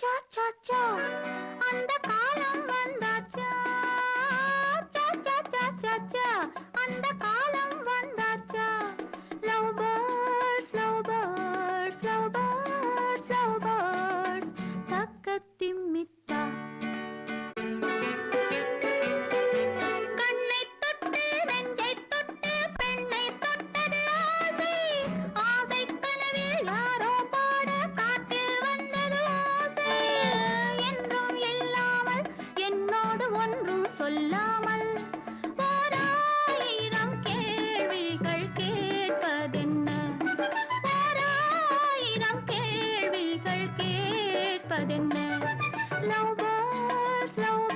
சா சா சா அந்த காலம் வந்தாச்சா சா சா சா சா சா அந்த காலம் வந்தாச்சா love birds love birds love birds love birds தக்கத்திமித்தா கண்ணை தொட்டு நெஞ்சை தொட்டு பெண்ணை தொட்டது ஆசை ஆசை கனவில் யாரோ பாட காற்றில் வந்தது ஆசை என்றும் இல்லாமல் என்னோடு ஒன்றும் சொல்லாமல் ஓராயிரம் கேள்விகள் கேட்பதென்ன ஓராயிரம் கேள்விகள் கேட்பதென்ன லவ் பேர்ட்ஸ் லவ்